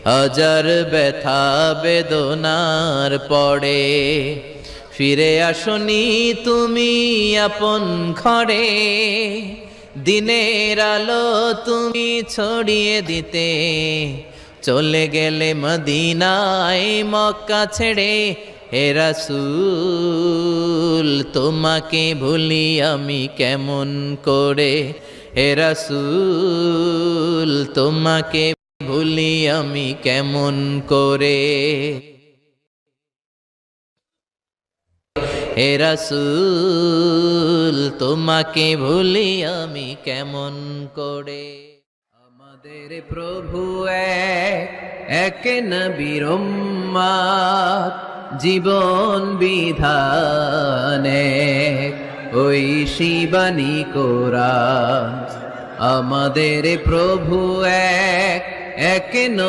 হাজার ব্যথা বেদনার পরে ফিরে আসনি তুমি আপন ঘরে। দিনের আলো তুমি ছড়িয়ে দিতে চলে গেলে মদিনায় মক্কা ছেড়ে। হে রাসূল তোমাকে ভুলি আমি কেমন করে। হে রাসূল তোমাকে ভুলি আমি কেমন করে। হে রাসূল তোমাকে ভুলি আমি কেমন করে। আমাদের প্রভু এক নবীর উম্মত, জীবন বিধানে ওই শিবানী কোরআন। আমাদের প্রভু এক